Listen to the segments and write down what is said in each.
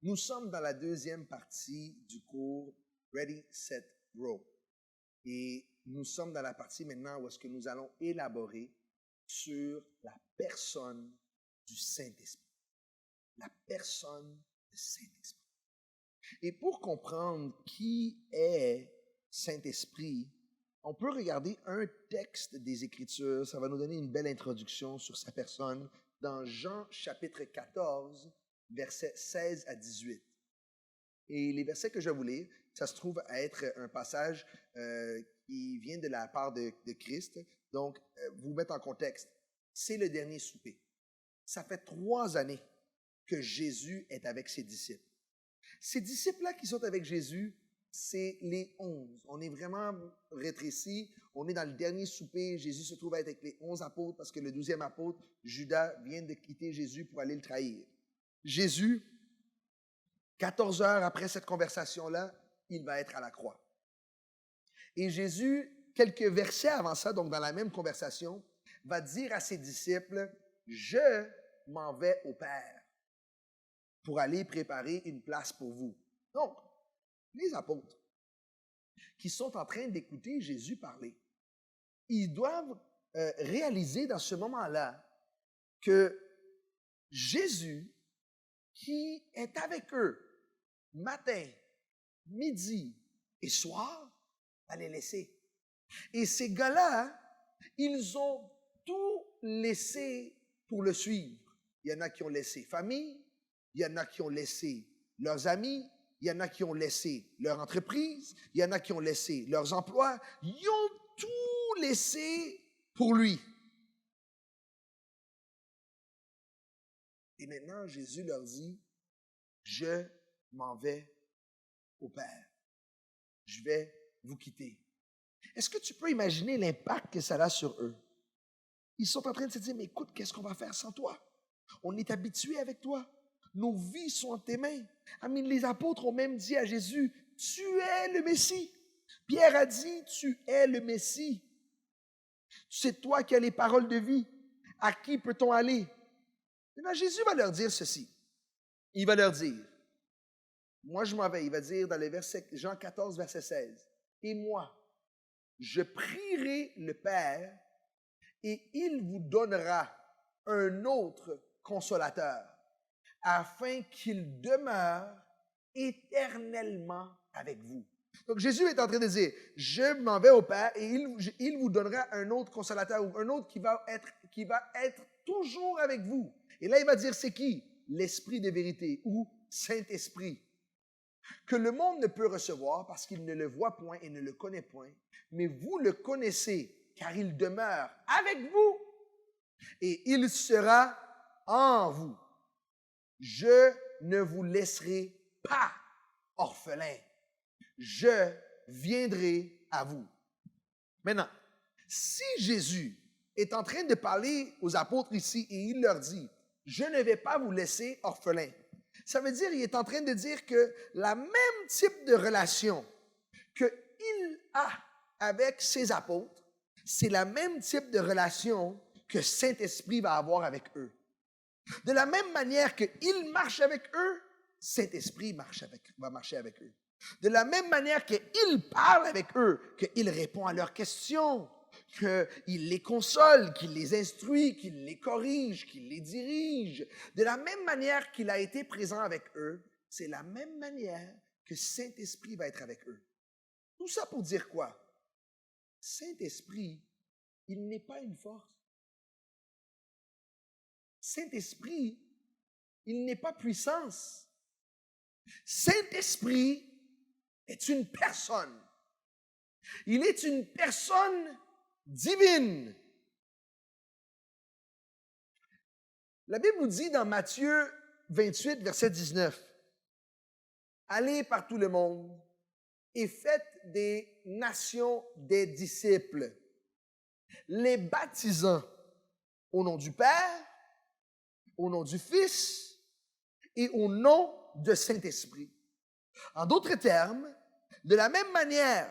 Nous sommes dans la deuxième partie du cours Ready, Set, Grow. Et nous sommes dans la partie maintenant où est-ce que nous allons élaborer sur la personne du Saint-Esprit. La personne du Saint-Esprit. Et pour comprendre qui est Saint-Esprit, on peut regarder un texte des Écritures. Ça va nous donner une belle introduction sur sa personne dans Jean chapitre 14, versets 16 à 18. Et les versets que je vais vous lire, ça se trouve à être un passage qui vient de la part de Christ. Donc, vous mettre en contexte, c'est le dernier souper. Ça fait 3 années que Jésus est avec ses disciples. Ces disciples-là qui sont avec Jésus, c'est les 11. On est vraiment rétrécis. On est dans le dernier souper. Jésus se trouve à être avec les 11 apôtres parce que le 12e apôtre, Judas, vient de quitter Jésus pour aller le trahir. Jésus, 14 heures après cette conversation-là, il va être à la croix. Et Jésus, quelques versets avant ça, donc dans la même conversation, va dire à ses disciples, « Je m'en vais au Père pour aller préparer une place pour vous. » Donc, les apôtres qui sont en train d'écouter Jésus parler, ils doivent réaliser dans ce moment-là que Jésus, qui est avec eux matin, midi et soir, va les laisser. Et ces gars-là, ils ont tout laissé pour le suivre. Il y en a qui ont laissé famille, il y en a qui ont laissé leurs amis, il y en a qui ont laissé leur entreprise, il y en a qui ont laissé leurs emplois. Ils ont tout laissé pour lui. Et maintenant, Jésus leur dit, « Je m'en vais au Père. Je vais vous quitter. » Est-ce que tu peux imaginer l'impact que ça a sur eux? Ils sont en train de se dire, « Mais écoute, qu'est-ce qu'on va faire sans toi? On est habitués avec toi. Nos vies sont en tes mains. » Les apôtres ont même dit à Jésus, « Tu es le Messie. » Pierre a dit, « Tu es le Messie. C'est toi qui as les paroles de vie. À qui peut-on aller? » Maintenant, Jésus va leur dire ceci. Il va leur dire, moi je m'en vais, il va dire dans le verset, Jean 14, verset 16, « Et moi, je prierai le Père et il vous donnera un autre consolateur, afin qu'il demeure éternellement avec vous. » Donc Jésus est en train de dire, je m'en vais au Père et il vous donnera un autre consolateur, ou un autre qui va être toujours avec vous. Et là, il va dire, c'est qui? L'Esprit de vérité, ou Saint-Esprit, que le monde ne peut recevoir parce qu'il ne le voit point et ne le connaît point, mais vous le connaissez, car il demeure avec vous et il sera en vous. Je ne vous laisserai pas orphelin. Je viendrai à vous. Maintenant, si Jésus est en train de parler aux apôtres ici et il leur dit, je ne vais pas vous laisser orphelin. Ça veut dire qu'il est en train de dire que la même type de relation qu'il a avec ses apôtres, c'est la même type de relation que Saint-Esprit va avoir avec eux. De la même manière qu'il marche avec eux, Saint-Esprit va marcher avec eux. De la même manière qu'il parle avec eux, qu'il répond à leurs questions, qu'il les console, qu'il les instruit, qu'il les corrige, qu'il les dirige. De la même manière qu'il a été présent avec eux, c'est la même manière que Saint-Esprit va être avec eux. Tout ça pour dire quoi? Saint-Esprit, il n'est pas une force. Saint-Esprit, il n'est pas puissance. Saint-Esprit est une personne. Il est une personne divine. La Bible nous dit dans Matthieu 28, verset 19, « Allez par tout le monde et faites des nations des disciples, les baptisant au nom du Père, au nom du Fils et au nom de Saint-Esprit. » En d'autres termes, de la même manière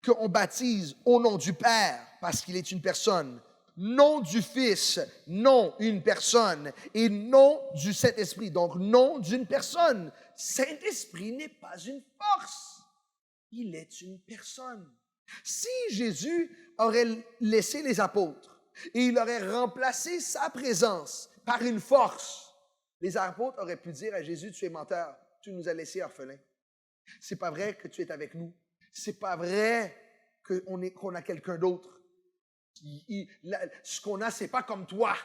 qu'on baptise au nom du Père, parce qu'il est une personne, nom du Fils, nom une personne, et nom du Saint-Esprit, donc nom d'une personne, Saint-Esprit n'est pas une force. Il est une personne. Si Jésus aurait laissé les apôtres et il aurait remplacé sa présence par une force, les apôtres auraient pu dire à Jésus, tu es menteur, tu nous as laissés orphelins. C'est pas vrai que tu es avec nous. C'est pas vrai qu'on a quelqu'un d'autre. Ce qu'on a, c'est pas comme toi.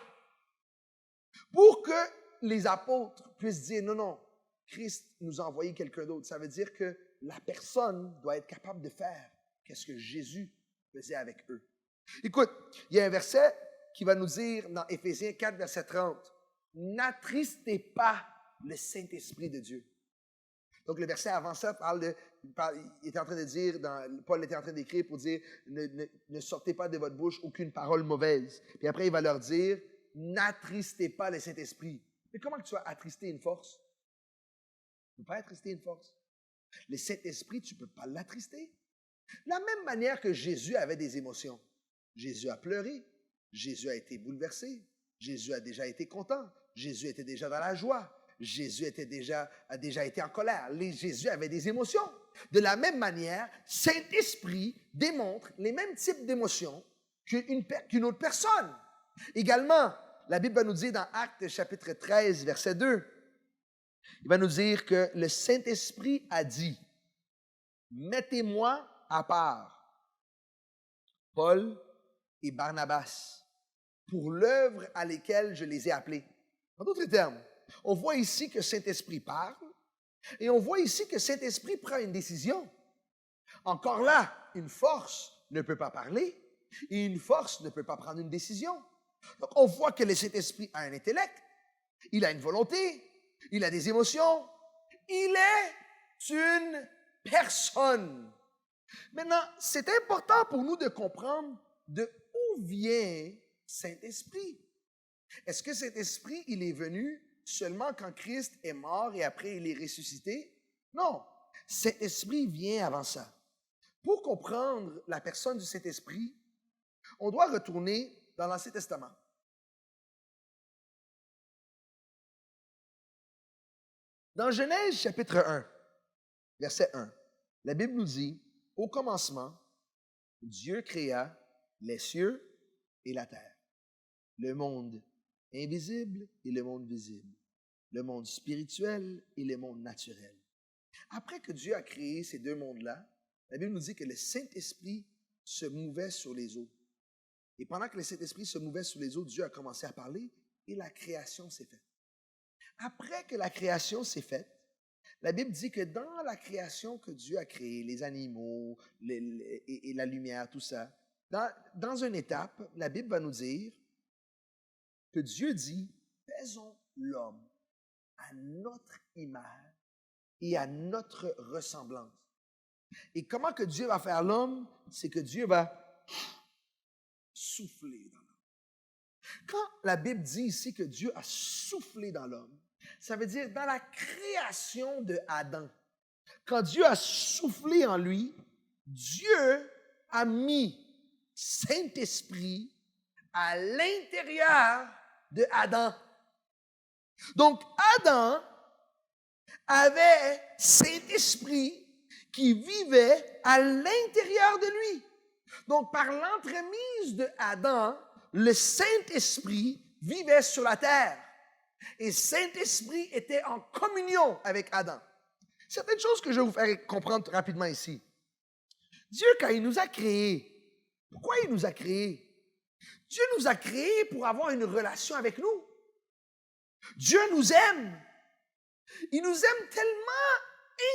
Pour que les apôtres puissent dire, non, non, Christ nous a envoyé quelqu'un d'autre. Ça veut dire que la personne doit être capable de faire qu'est-ce que Jésus faisait avec eux. Écoute, il y a un verset qui va nous dire dans Éphésiens 4, verset 30, « N'attristez pas le Saint-Esprit de Dieu. » Donc, le verset avant ça il était en train de dire, Paul était en train d'écrire pour dire, ne sortez pas de votre bouche aucune parole mauvaise. Puis après, il va leur dire, n'attristez pas le Saint-Esprit. Mais comment tu vas attrister une force? Tu ne peux pas attrister une force. Le Saint-Esprit, tu ne peux pas l'attrister. De la même manière que Jésus avait des émotions. Jésus a pleuré. Jésus a été bouleversé. Jésus a déjà été content. Jésus était déjà dans la joie. Jésus a déjà été en colère. Jésus avait des émotions. De la même manière, Saint-Esprit démontre les mêmes types d'émotions qu'une autre personne. Également, la Bible va nous dire dans Actes chapitre 13, verset 2, il va nous dire que le Saint-Esprit a dit, « Mettez-moi à part Paul et Barnabas pour l'œuvre à laquelle je les ai appelés. » En d'autres termes, on voit ici que Saint-Esprit parle et on voit ici que Saint-Esprit prend une décision. Encore là, une force ne peut pas parler et une force ne peut pas prendre une décision. Donc, on voit que le Saint-Esprit a un intellect, il a une volonté, il a des émotions, il est une personne. Maintenant, c'est important pour nous de comprendre de où vient Saint-Esprit. Est-ce que Saint-Esprit, il est venu seulement quand Christ est mort et après il est ressuscité? Non, Saint-Esprit vient avant ça. Pour comprendre la personne du Saint-Esprit, on doit retourner dans l'Ancien Testament. Dans Genèse chapitre 1, verset 1, la Bible nous dit, « Au commencement, Dieu créa les cieux et la terre, le monde invisible et le monde visible, le monde spirituel et le monde naturel. » Après que Dieu a créé ces deux mondes-là, la Bible nous dit que le Saint-Esprit se mouvait sur les eaux. Et pendant que le Saint-Esprit se mouvait sur les eaux, Dieu a commencé à parler et la création s'est faite. Après que la création s'est faite, la Bible dit que dans la création que Dieu a créée, les animaux et la lumière, tout ça, dans une étape, la Bible va nous dire que Dieu dit, faisons l'homme à notre image et à notre ressemblance. Et comment que Dieu va faire l'homme? C'est que Dieu va souffler dans l'homme. Quand la Bible dit ici que Dieu a soufflé dans l'homme, ça veut dire dans la création de Adam, quand Dieu a soufflé en lui, Dieu a mis Saint-Esprit à l'intérieur de Adam. Donc Adam avait Saint-Esprit qui vivait à l'intérieur de lui. Donc par l'entremise de Adam, le Saint-Esprit vivait sur la terre. Et Saint-Esprit était en communion avec Adam. Certaines choses que je vais vous faire comprendre rapidement ici. Dieu, quand il nous a créés, pourquoi il nous a créés? Dieu nous a créés pour avoir une relation avec nous. Dieu nous aime. Il nous aime tellement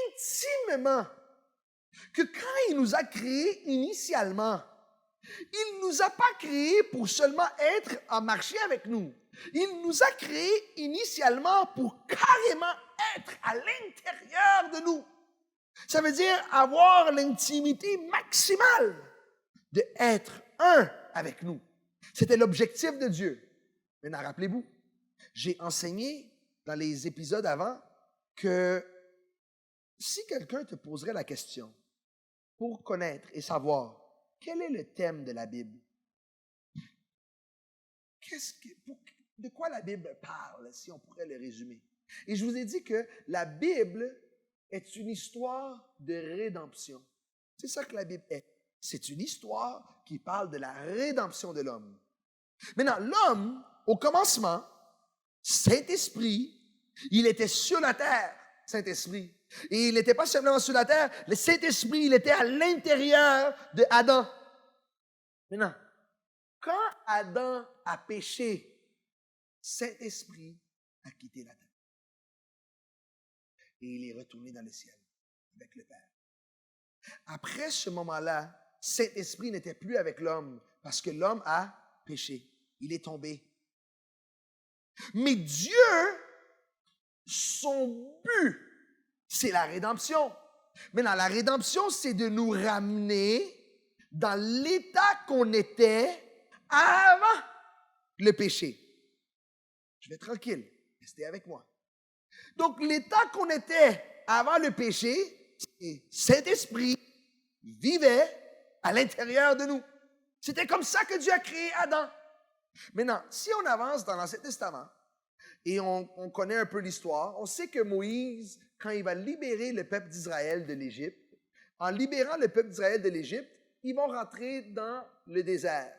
intimement que quand il nous a créés initialement, il ne nous a pas créés pour seulement être en marché avec nous. Il nous a créés initialement pour carrément être à l'intérieur de nous. Ça veut dire avoir l'intimité maximale de être un avec nous. C'était l'objectif de Dieu. Maintenant, rappelez-vous, j'ai enseigné dans les épisodes avant que si quelqu'un te poserait la question pour connaître et savoir quel est le thème de la Bible, de quoi la Bible parle, si on pourrait le résumer? Et je vous ai dit que la Bible est une histoire de rédemption. C'est ça que la Bible est. C'est une histoire qui parle de la rédemption de l'homme. Maintenant, l'homme, au commencement, Saint-Esprit, il était sur la terre, Saint-Esprit. Et il n'était pas simplement sur la terre, le Saint-Esprit, il était à l'intérieur de Adam. Maintenant, quand Adam a péché, Saint-Esprit a quitté la terre. Et il est retourné dans le ciel avec le Père. Après ce moment-là, Saint-Esprit n'était plus avec l'homme parce que l'homme a péché. Il est tombé. Mais Dieu, son but, c'est la rédemption. Maintenant, la rédemption, c'est de nous ramener dans l'état qu'on était avant le péché. Je vais tranquille, restez avec moi. Donc, l'état qu'on était avant le péché, c'est Saint-Esprit vivait à l'intérieur de nous. C'était comme ça que Dieu a créé Adam. Maintenant, si on avance dans l'Ancien Testament et on connaît un peu l'histoire, on sait que Moïse, quand il va libérer le peuple d'Israël de l'Égypte, en libérant le peuple d'Israël de l'Égypte, ils vont rentrer dans le désert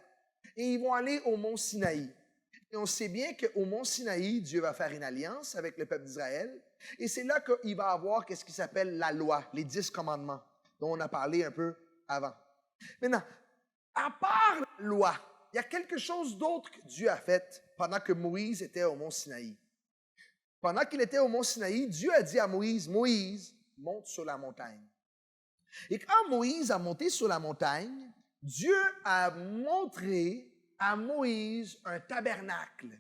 et ils vont aller au mont Sinaï. Et on sait bien qu'au mont Sinaï, Dieu va faire une alliance avec le peuple d'Israël. Et c'est là qu'il va avoir ce qui s'appelle la loi, les 10 commandements, dont on a parlé un peu avant. Maintenant, à part la loi, il y a quelque chose d'autre que Dieu a fait pendant que Moïse était au mont Sinaï. Pendant qu'il était au mont Sinaï, Dieu a dit à Moïse, « Moïse, monte sur la montagne. » Et quand Moïse a monté sur la montagne, Dieu a montré à Moïse un tabernacle.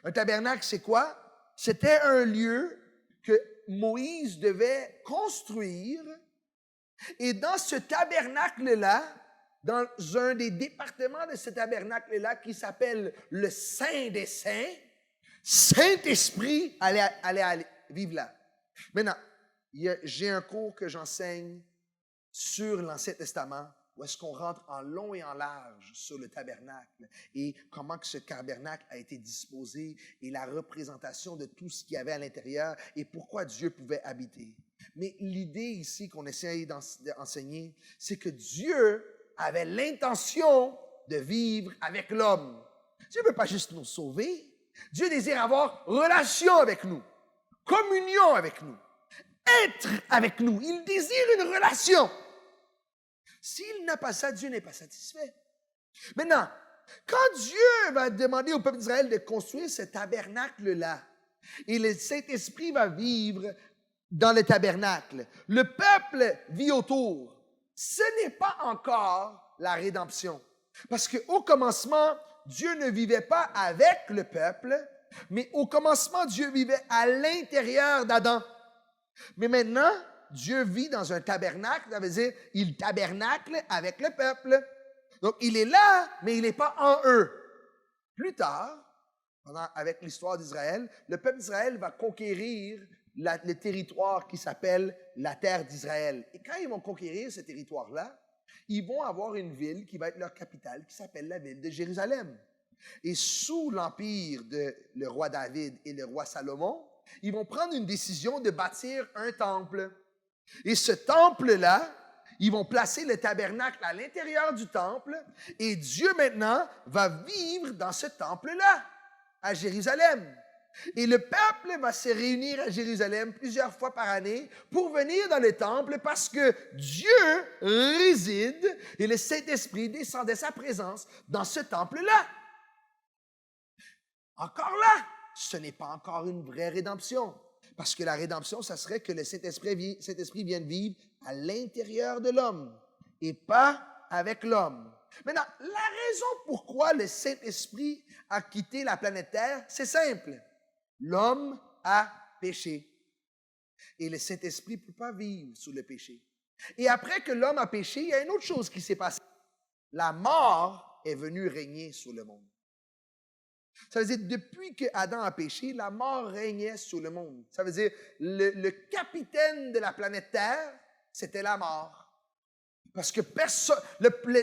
Un tabernacle, c'est quoi? C'était un lieu que Moïse devait construire. Et dans ce tabernacle-là, dans un des départements de ce tabernacle-là qui s'appelle le Saint des Saints, Saint-Esprit allait vivre là. Maintenant, j'ai un cours que j'enseigne sur l'Ancien Testament où est-ce qu'on rentre en long et en large sur le tabernacle et comment que ce tabernacle a été disposé et la représentation de tout ce qu'il y avait à l'intérieur et pourquoi Dieu pouvait habiter. Mais l'idée ici qu'on essaye d'enseigner, c'est que Dieu avait l'intention de vivre avec l'homme. Dieu ne veut pas juste nous sauver. Dieu désire avoir relation avec nous, communion avec nous, être avec nous. Il désire une relation. S'il n'a pas ça, Dieu n'est pas satisfait. Maintenant, quand Dieu va demander au peuple d'Israël de construire ce tabernacle-là, et le Saint-Esprit va vivre dans le tabernacle, le peuple vit autour. Ce n'est pas encore la rédemption. Parce qu'au commencement, Dieu ne vivait pas avec le peuple, mais au commencement, Dieu vivait à l'intérieur d'Adam. Mais maintenant, Dieu vit dans un tabernacle, ça veut dire il tabernacle avec le peuple. Donc, il est là, mais il n'est pas en eux. Plus tard, avec l'histoire d'Israël, le peuple d'Israël va conquérir le territoire qui s'appelle la terre d'Israël. Et quand ils vont conquérir ce territoire-là, ils vont avoir une ville qui va être leur capitale, qui s'appelle la ville de Jérusalem. Et sous l'empire de le roi David et le roi Salomon, ils vont prendre une décision de bâtir un temple. Et ce temple-là, ils vont placer le tabernacle à l'intérieur du temple et Dieu maintenant va vivre dans ce temple-là, à Jérusalem. Et le peuple va se réunir à Jérusalem plusieurs fois par année pour venir dans le temple parce que Dieu réside et le Saint-Esprit descend de sa présence dans ce temple-là. Encore là, ce n'est pas encore une vraie rédemption. Parce que la rédemption, ça serait que le Saint-Esprit vienne vivre à l'intérieur de l'homme et pas avec l'homme. Maintenant, la raison pourquoi le Saint-Esprit a quitté la planète Terre, c'est simple. L'homme a péché. Et le Saint-Esprit ne peut pas vivre sous le péché. Et après que l'homme a péché, il y a une autre chose qui s'est passée. La mort est venue régner sur le monde. Ça veut dire, depuis que Adam a péché, la mort régnait sur le monde. Ça veut dire, le capitaine de la planète Terre, c'était la mort. Parce que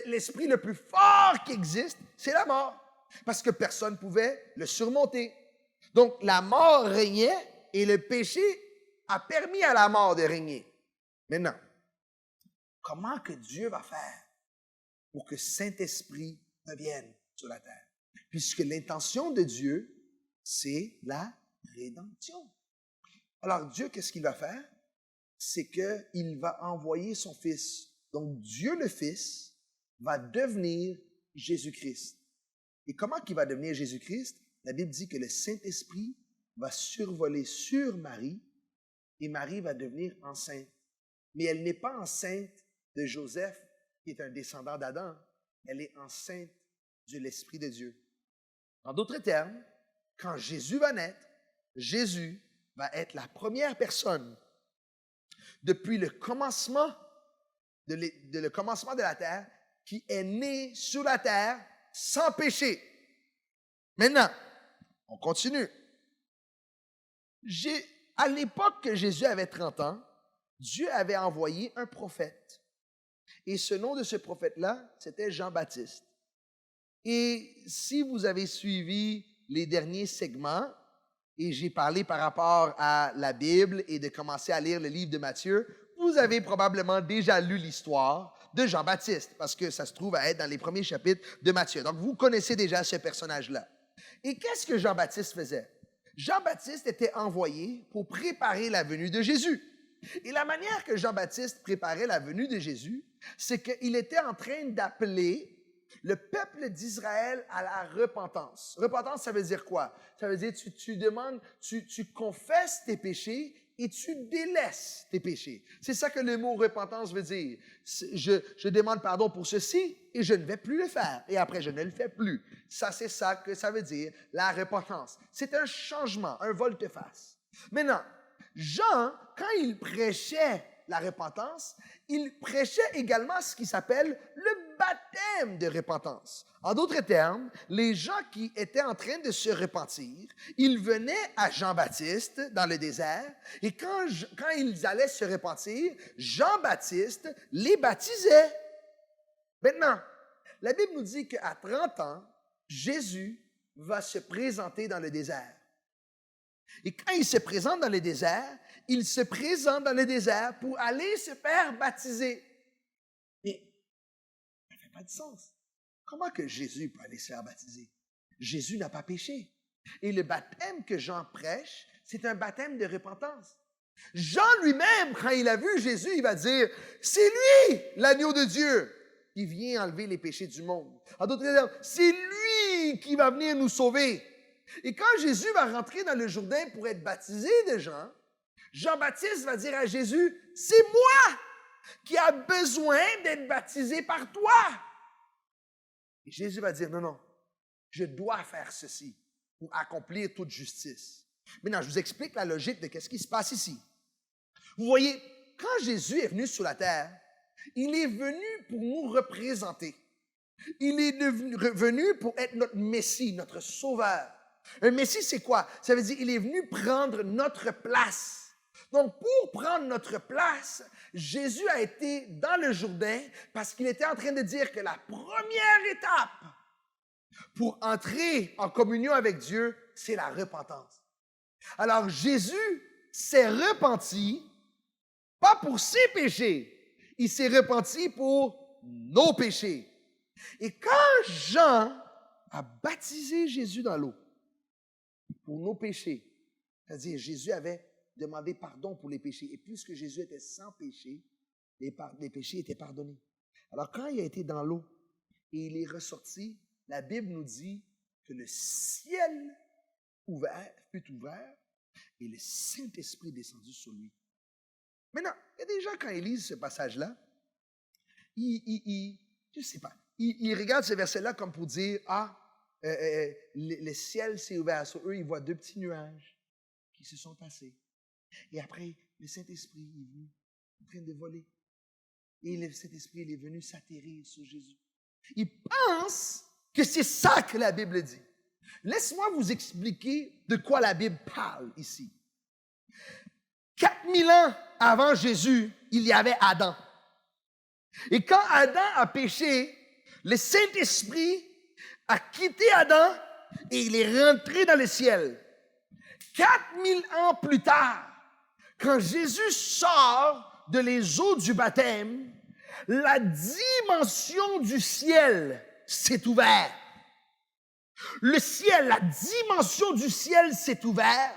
l'esprit le plus fort qui existe, c'est la mort. Parce que personne ne pouvait le surmonter. Donc, la mort régnait et le péché a permis à la mort de régner. Maintenant, comment que Dieu va faire pour que Saint-Esprit revienne sur la terre? Puisque l'intention de Dieu, c'est la rédemption. Alors Dieu, qu'est-ce qu'il va faire? C'est qu'il va envoyer son Fils. Donc Dieu le Fils va devenir Jésus-Christ. Et comment qu'il va devenir Jésus-Christ? La Bible dit que le Saint-Esprit va survoler sur Marie et Marie va devenir enceinte. Mais elle n'est pas enceinte de Joseph, qui est un descendant d'Adam. Elle est enceinte de l'Esprit de Dieu. En d'autres termes, quand Jésus va naître, Jésus va être la première personne depuis le commencement de la terre qui est née sur la terre sans péché. Maintenant, on continue. À l'époque que Jésus avait 30 ans, Dieu avait envoyé un prophète. Et ce nom de ce prophète-là, c'était Jean-Baptiste. Et si vous avez suivi les derniers segments, et j'ai parlé par rapport à la Bible et de commencer à lire le livre de Matthieu, vous avez probablement déjà lu l'histoire de Jean-Baptiste, parce que ça se trouve à être dans les premiers chapitres de Matthieu. Donc, vous connaissez déjà ce personnage-là. Et qu'est-ce que Jean-Baptiste faisait? Jean-Baptiste était envoyé pour préparer la venue de Jésus. Et la manière que Jean-Baptiste préparait la venue de Jésus, c'est qu'il était en train d'appeler le peuple d'Israël à la repentance. Repentance, ça veut dire quoi? Ça veut dire tu confesses tes péchés et tu délaisses tes péchés. C'est ça que le mot repentance veut dire. Je demande pardon pour ceci et je ne vais plus le faire. Et après, je ne le fais plus. Ça, c'est ça que ça veut dire, la repentance. C'est un changement, un volte-face. Maintenant, Jean, quand il prêchait la repentance, il prêchait également ce qui s'appelle le baptême de repentance. En d'autres termes, les gens qui étaient en train de se repentir, ils venaient à Jean-Baptiste dans le désert et quand ils allaient se repentir, Jean-Baptiste les baptisait. Maintenant, la Bible nous dit qu'à 30 ans, Jésus va se présenter dans le désert. Et quand il se présente dans le désert, il se présente dans le désert pour aller se faire baptiser. Mais ça ne fait pas de sens. Comment que Jésus peut aller se faire baptiser? Jésus n'a pas péché. Et le baptême que Jean prêche, c'est un baptême de repentance. Jean lui-même, quand il a vu Jésus, il va dire, c'est lui l'agneau de Dieu qui vient enlever les péchés du monde. En d'autres termes, c'est lui qui va venir nous sauver. Et quand Jésus va rentrer dans le Jourdain pour être baptisé de Jean, Jean-Baptiste va dire à Jésus, c'est moi qui a besoin d'être baptisé par toi. Et Jésus va dire, non, non, je dois faire ceci pour accomplir toute justice. Maintenant, je vous explique la logique de ce qui se passe ici. Vous voyez, quand Jésus est venu sur la terre, il est venu pour nous représenter. Il est venu pour être notre Messie, notre Sauveur. Un Messie, c'est quoi? Ça veut dire qu'il est venu prendre notre place. Donc, pour prendre notre place, Jésus a été dans le Jourdain parce qu'il était en train de dire que la première étape pour entrer en communion avec Dieu, c'est la repentance. Alors, Jésus s'est repenti, pas pour ses péchés, il s'est repenti pour nos péchés. Et quand Jean a baptisé Jésus dans l'eau pour nos péchés, c'est-à-dire Jésus avait demandé pardon pour les péchés. Et puisque Jésus était sans péché, les péchés étaient pardonnés. Alors quand il a été dans l'eau et il est ressorti, la Bible nous dit que le ciel fut ouvert et le Saint-Esprit est descendu sur lui. Maintenant, il y a des gens, quand ils lisent ce passage-là, je ne sais pas, ils regardent ce verset-là comme pour dire, le ciel s'est ouvert sur eux, ils voient deux petits nuages qui se sont passés. Et après, le Saint-Esprit est venu en train de voler. Et le Saint-Esprit est venu s'atterrir sur Jésus. Ils pensent que c'est ça que la Bible dit. Laisse-moi vous expliquer de quoi la Bible parle ici. 4000 ans avant Jésus, il y avait Adam. Et quand Adam a péché, le Saint-Esprit a quitté Adam et il est rentré dans le ciel. 4000 ans plus tard, quand Jésus sort de les eaux du baptême, la dimension du ciel s'est ouverte. Le ciel, la dimension du ciel s'est ouverte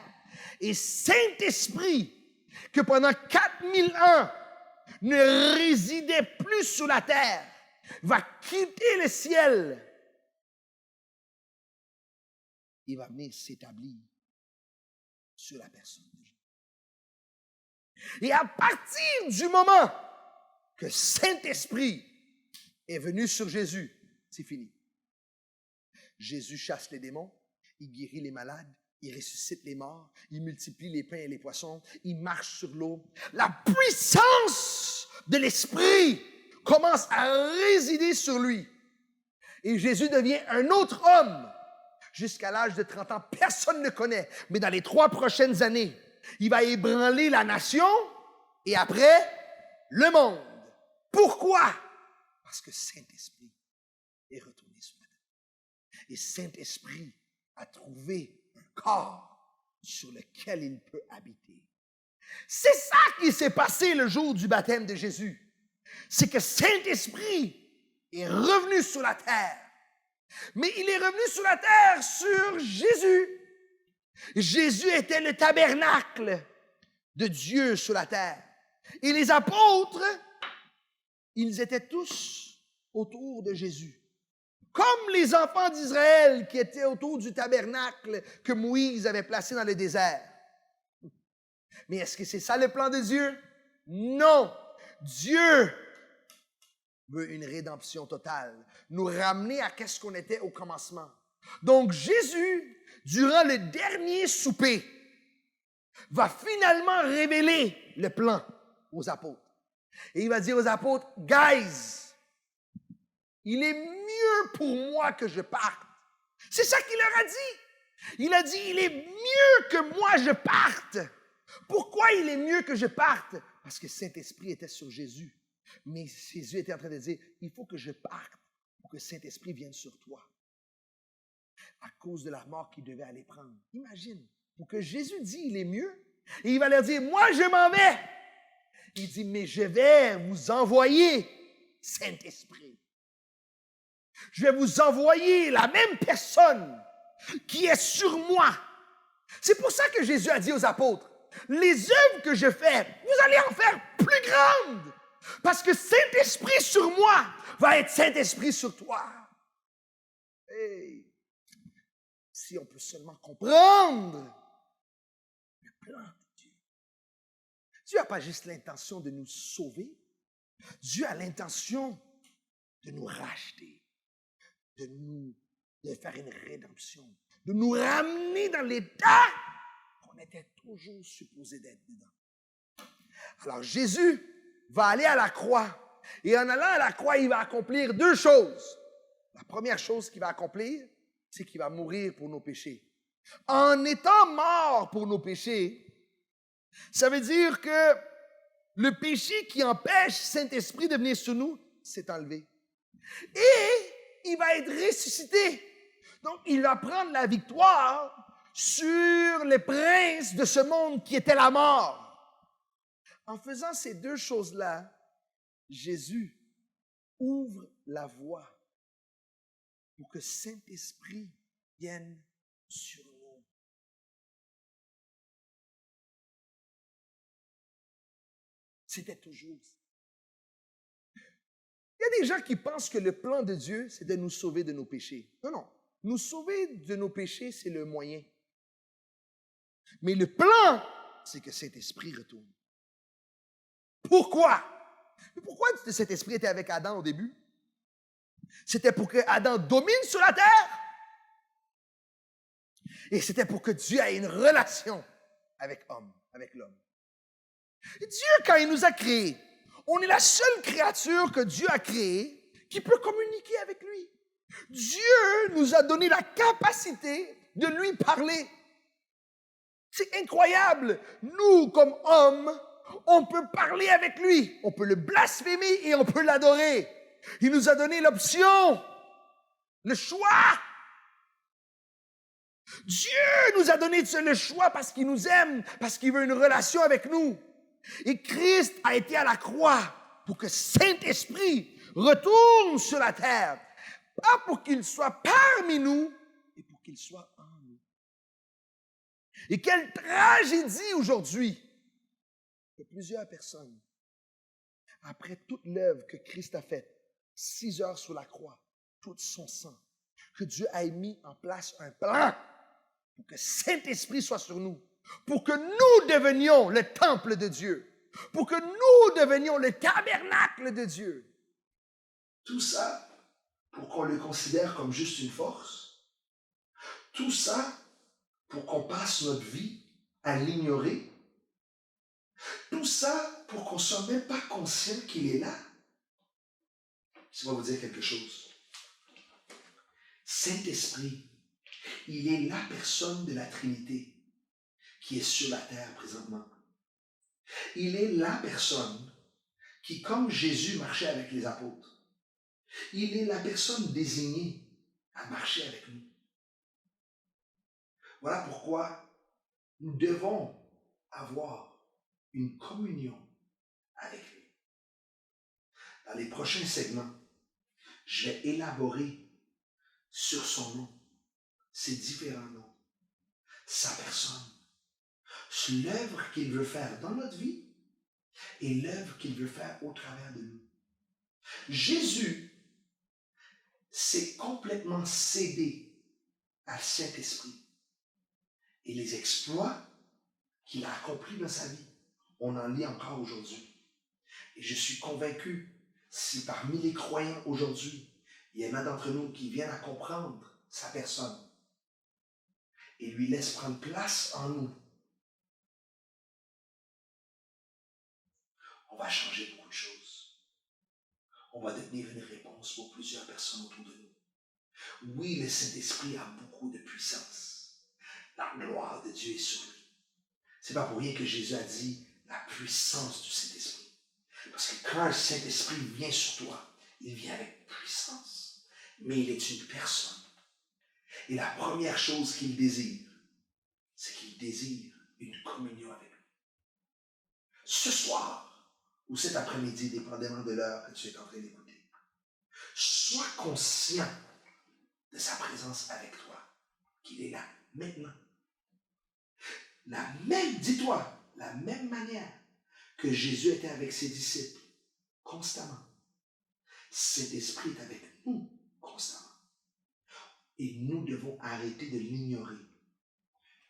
et Saint-Esprit, que pendant 4000 ans ne résidait plus sur la terre, va quitter le ciel. Il va venir s'établir sur la personne de Jésus. Et à partir du moment que Saint-Esprit est venu sur Jésus, c'est fini. Jésus chasse les démons, il guérit les malades, il ressuscite les morts, il multiplie les pains et les poissons, il marche sur l'eau. La puissance de l'Esprit commence à résider sur lui. Et Jésus devient un autre homme. Jusqu'à l'âge de 30 ans, personne ne le connaît. Mais dans les 3 prochaines années, il va ébranler la nation et après, le monde. Pourquoi? Parce que Saint-Esprit est retourné sur la terre. Et Saint-Esprit a trouvé un corps sur lequel il peut habiter. C'est ça qui s'est passé le jour du baptême de Jésus. C'est que Saint-Esprit est revenu sur la terre. Mais il est revenu sur la terre sur Jésus. Jésus était le tabernacle de Dieu sur la terre. Et les apôtres, ils étaient tous autour de Jésus. Comme les enfants d'Israël qui étaient autour du tabernacle que Moïse avait placé dans le désert. Mais est-ce que c'est ça le plan de Dieu? Non. Dieu veut une rédemption totale, nous ramener à qu'est-ce qu'on était au commencement. Donc Jésus, durant le dernier souper, va finalement révéler le plan aux apôtres. Et il va dire aux apôtres, « Guys, il est mieux pour moi que je parte. » C'est ça qu'il leur a dit. Il a dit, « Il est mieux que moi je parte. » Pourquoi il est mieux que je parte? Parce que Saint-Esprit était sur Jésus. Mais Jésus était en train de dire, il faut que je parte pour que Saint-Esprit vienne sur toi. À cause de la mort qu'il devait aller prendre. Imagine, pour que Jésus dise, il est mieux. Et il va leur dire, moi je m'en vais. Il dit, mais je vais vous envoyer Saint-Esprit. Je vais vous envoyer la même personne qui est sur moi. C'est pour ça que Jésus a dit aux apôtres, les œuvres que je fais, vous allez en faire plus grandes. Parce que Saint-Esprit sur moi va être Saint-Esprit sur toi. Hey, si on peut seulement comprendre le plan de Dieu. Dieu n'a pas juste l'intention de nous sauver. Dieu a l'intention de nous racheter, de faire une rédemption, de nous ramener dans l'état qu'on était toujours supposé d'être dedans. Alors Jésus va aller à la croix. Et en allant à la croix, il va accomplir 2 choses. La première chose qu'il va accomplir, c'est qu'il va mourir pour nos péchés. En étant mort pour nos péchés, ça veut dire que le péché qui empêche Saint-Esprit de venir sur nous s'est enlevé. Et il va être ressuscité. Donc, il va prendre la victoire sur les princes de ce monde qui était la mort. En faisant ces 2 choses-là, Jésus ouvre la voie pour que Saint-Esprit vienne sur nous. C'était toujours ça. Il y a des gens qui pensent que le plan de Dieu, c'est de nous sauver de nos péchés. Non, non. Nous sauver de nos péchés, c'est le moyen. Mais le plan, c'est que Saint-Esprit retourne. Pourquoi? Mais pourquoi cet esprit était avec Adam au début? C'était pour que Adam domine sur la terre. Et c'était pour que Dieu ait une relation avec l'homme. Et Dieu, quand il nous a créés, on est la seule créature que Dieu a créée qui peut communiquer avec lui. Dieu nous a donné la capacité de lui parler. C'est incroyable. Nous, comme hommes, on peut parler avec lui, on peut le blasphémer et on peut l'adorer. Il nous a donné l'option, le choix. Dieu nous a donné le choix parce qu'il nous aime, parce qu'il veut une relation avec nous. Et Christ a été à la croix pour que Saint-Esprit retourne sur la terre. Pas pour qu'il soit parmi nous, mais pour qu'il soit en nous. Et quelle tragédie aujourd'hui que plusieurs personnes, après toute l'œuvre que Christ a faite, 6 heures sur la croix, tout son sang, que Dieu a mis en place un plan pour que Saint-Esprit soit sur nous, pour que nous devenions le temple de Dieu, pour que nous devenions le tabernacle de Dieu. Tout ça pour qu'on le considère comme juste une force. Tout ça pour qu'on passe notre vie à l'ignorer. Tout ça pour qu'on ne soit même pas conscient qu'il est là. Je vais vous dire quelque chose. Saint-Esprit, il est la personne de la Trinité qui est sur la terre présentement. Il est la personne qui, comme Jésus marchait avec les apôtres, il est la personne désignée à marcher avec nous. Voilà pourquoi nous devons avoir une communion avec lui. Dans les prochains segments, je vais élaborer sur son nom, ses différents noms, sa personne, l'œuvre qu'il veut faire dans notre vie et l'œuvre qu'il veut faire au travers de nous. Jésus s'est complètement cédé à Saint-Esprit et les exploits qu'il a accomplis dans sa vie, on en lit encore aujourd'hui. Et je suis convaincu, si parmi les croyants aujourd'hui, il y en a d'entre nous qui viennent à comprendre sa personne et lui laissent prendre place en nous, on va changer beaucoup de choses. On va devenir une réponse pour plusieurs personnes autour de nous. Oui, le Saint-Esprit a beaucoup de puissance. La gloire de Dieu est sur lui. C'est pas pour rien que Jésus a dit la puissance du Saint-Esprit. Parce que quand le Saint-Esprit vient sur toi, il vient avec puissance. Mais il est une personne. Et la première chose qu'il désire, c'est qu'il désire une communion avec lui. Ce soir, ou cet après-midi, dépendamment de l'heure que tu es en train d'écouter, sois conscient de sa présence avec toi, qu'il est là, maintenant. Dis-toi, la même manière que Jésus était avec ses disciples, constamment. Cet esprit est avec nous, constamment. Et nous devons arrêter de l'ignorer.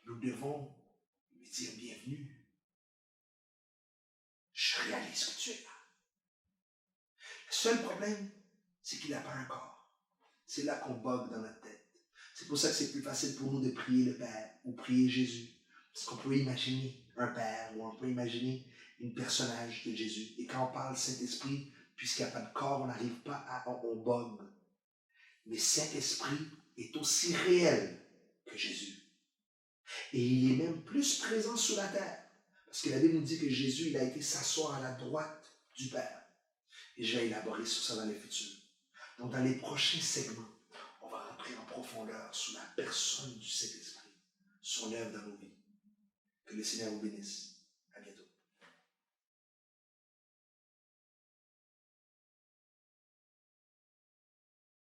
Nous devons lui dire bienvenue. Je réalise que tu es là. Le seul problème, c'est qu'il n'a pas un corps. C'est là qu'on bug dans notre tête. C'est pour ça que c'est plus facile pour nous de prier le Père ou prier Jésus. Parce qu'on peut imaginer un Père ou on peut imaginer un personnage de Jésus. Et quand on parle Saint-Esprit, puisqu'il n'y a pas de corps, on n'arrive pas à... on bug. Mais Saint-Esprit est aussi réel que Jésus. Et il est même plus présent sur la terre. Parce que la Bible nous dit que Jésus, il a été s'asseoir à la droite du Père. Et je vais élaborer sur ça dans le futur. Donc dans les prochains segments, on va rentrer en profondeur sur la personne du Saint-Esprit, son œuvre dans nos vies. Que le Seigneur vous bénisse.